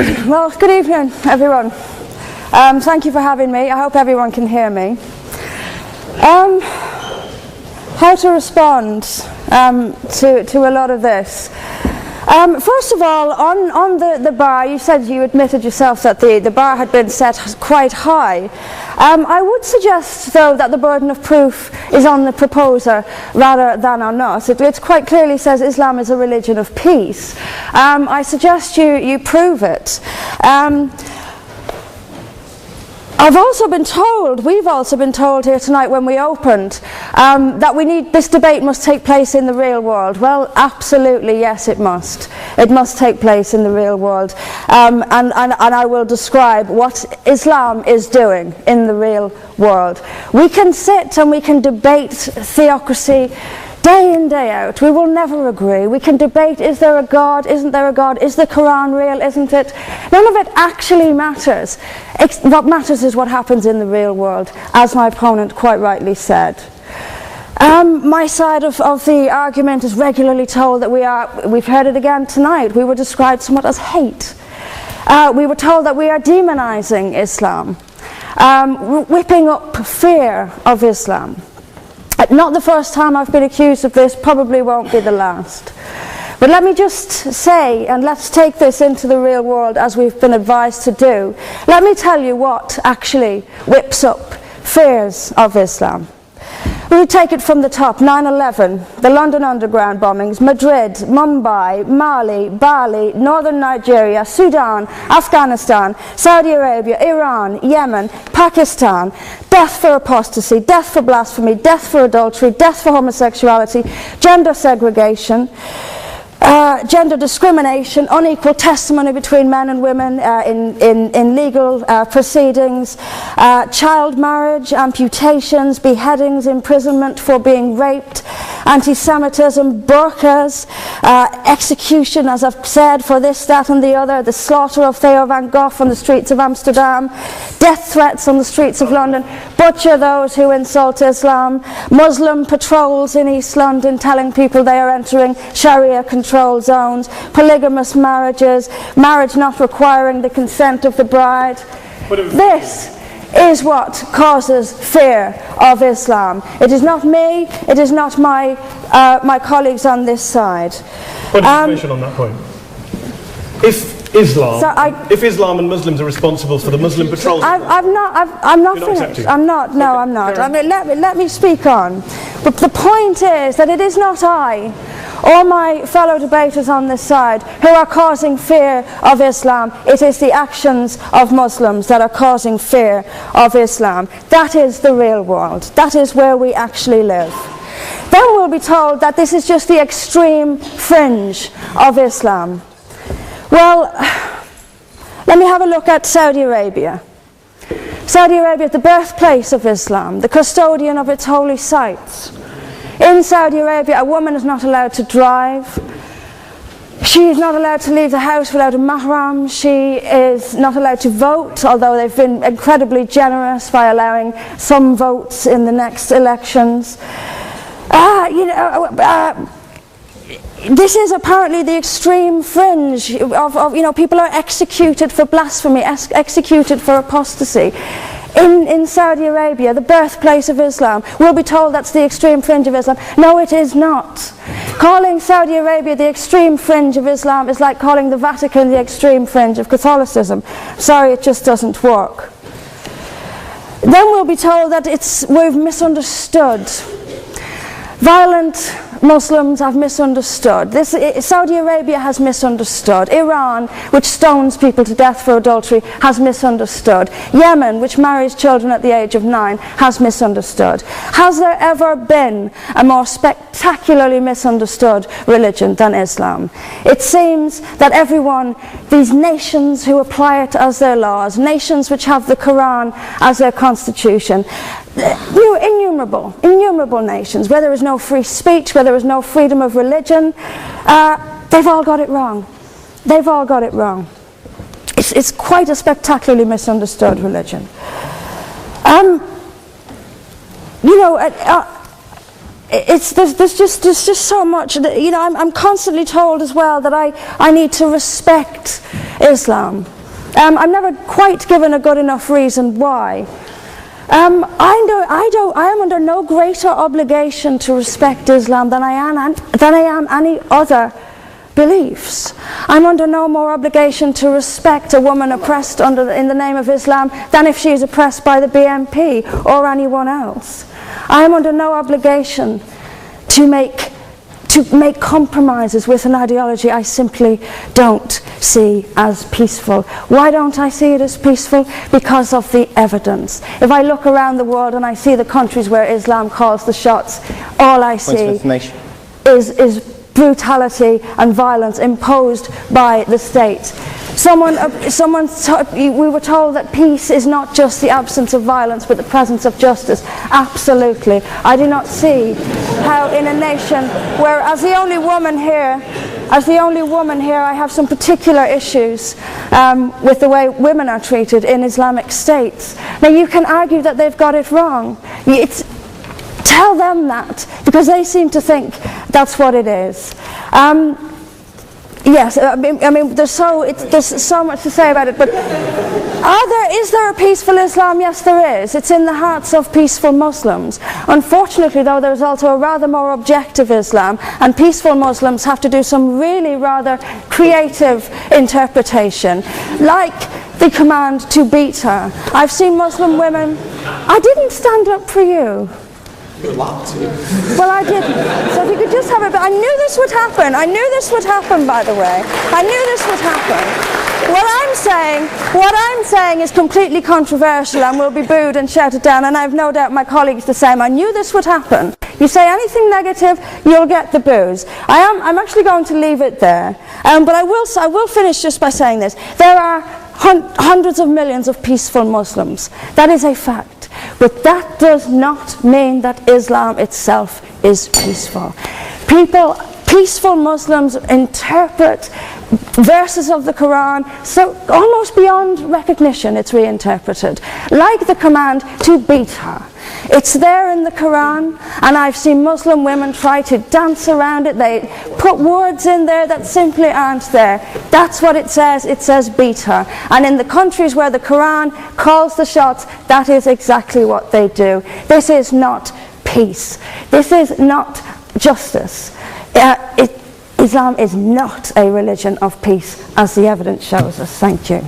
Well, good evening, everyone. Thank you for having me. I hope everyone can hear me. How to respond to a lot of this. First of all, on the bar, you said you admitted yourself that the bar had been set quite high. I would suggest, though, that the burden of proof is on the proposer rather than on us. It quite clearly says Islam is a religion of peace. I suggest you prove it. We've also been told here tonight when we opened that this debate must take place in the real world. Well, absolutely, yes, it must. It must take place in the real world. And I will describe what Islam is doing in the real world. We can sit and we can debate theocracy day in, day out. We will never agree. We can debate, is there a God, isn't there a God, is the Quran real, isn't it? None of it actually matters. What matters is what happens in the real world, as my opponent quite rightly said. My side of the argument is regularly told that we've heard it again tonight, we were described somewhat as hate. We were told that we are demonizing Islam, whipping up fear of Islam. Not the first time I've been accused of this, probably won't be the last. But let me just say, and let's take this into the real world as we've been advised to do. Let me tell you what actually whips up fears of Islam. We take it from the top. 9/11, the London Underground bombings, Madrid, Mumbai, Mali, Bali, northern Nigeria, Sudan, Afghanistan, Saudi Arabia, Iran, Yemen, Pakistan, death for apostasy, death for blasphemy, death for adultery, death for homosexuality, gender segregation, gender discrimination, unequal testimony between men and women in legal proceedings, child marriage, amputations, beheadings, imprisonment for being raped, anti-Semitism, burqas, execution, as I've said, for this, that and the other, the slaughter of Theo van Gogh on the streets of Amsterdam, death threats on the streets of London, butcher those who insult Islam, Muslim patrols in East London telling people they are entering Sharia control zones, polygamous marriages, marriage not requiring the consent of the bride. This is what causes fear of Islam. It is not me, it is not my colleagues on this side. What information on that point? If Islam and Muslims are responsible for the Muslim patrols, I'm not finished. I'm not. No, I'm not. I mean, let me speak on. But the point is that it is not I or my fellow debaters on this side who are causing fear of Islam. It is the actions of Muslims that are causing fear of Islam. That is the real world. That is where we actually live. Then we'll be told that this is just the extreme fringe of Islam. Well, let me have a look at Saudi Arabia. Saudi Arabia is the birthplace of Islam, the custodian of its holy sites. In Saudi Arabia, a woman is not allowed to drive. She is not allowed to leave the house without a mahram. She is not allowed to vote, although they've been incredibly generous by allowing some votes in the next elections. This is apparently the extreme fringe of people are executed for blasphemy, executed for apostasy. In Saudi Arabia, the birthplace of Islam, we'll be told that's the extreme fringe of Islam. No, it is not. Calling Saudi Arabia the extreme fringe of Islam is like calling the Vatican the extreme fringe of Catholicism. Sorry, it just doesn't work. Then we'll be told that we've misunderstood. Violent Muslims have misunderstood. Saudi Arabia has misunderstood. Iran, which stones people to death for adultery, has misunderstood. Yemen, which marries children at the age of 9, has misunderstood. Has there ever been a more spectacularly misunderstood religion than Islam? It seems that these nations who apply it as their laws, nations which have the Quran as their constitution, innumerable nations, where there is no free speech, where there is no freedom of religion, they've all got it wrong. They've all got it wrong. It's quite a spectacularly misunderstood religion. there's just so much, you know, I'm constantly told as well that I need to respect Islam. I'm never quite given a good enough reason why. I am under no greater obligation to respect Islam than I am any other beliefs. I'm under no more obligation to respect a woman oppressed in the name of Islam than if she is oppressed by the BNP or anyone else. I am under no obligation to make compromises with an ideology I simply don't see as peaceful. Why don't I see it as peaceful? Because of the evidence. If I look around the world and I see the countries where Islam calls the shots, all I see is brutality and violence imposed by the state. We were told that peace is not just the absence of violence but the presence of justice. Absolutely. I do not see how in a nation where, as the only woman here, I have some particular issues with the way women are treated in Islamic states. Now you can argue that they've got it wrong. Tell them that, because they seem to think that's what it is. Yes, I mean there's so much to say about it, but is there a peaceful Islam? Yes, there is. It's in the hearts of peaceful Muslims. Unfortunately, though, there's also a rather more objective Islam, and peaceful Muslims have to do some really rather creative interpretation, like the command to beat her. I've seen Muslim women. I didn't stand up for you. You're allowed to. Well, I didn't. So if you could just have it. I knew this would happen. I knew this would happen, by the way. I knew this would happen. What I'm saying is completely controversial and will be booed and shouted down, and I have no doubt my colleagues the same. I knew this would happen. You say anything negative, you'll get the boos. I'm actually going to leave it there. But I will finish just by saying this. There are hundreds of millions of peaceful Muslims. That is a fact. But that does not mean that Islam itself is peaceful. Peaceful Muslims interpret verses of the Quran so almost beyond recognition. It's reinterpreted, like the command to beat her. It's there in the Quran, and I've seen Muslim women try to dance around it. They put words in there that simply aren't there. That's what it says. It says beat her. And in the countries where the Quran calls the shots, that is exactly what they do. This is not peace. This is not justice. Islam is not a religion of peace, as the evidence shows us. Thank you.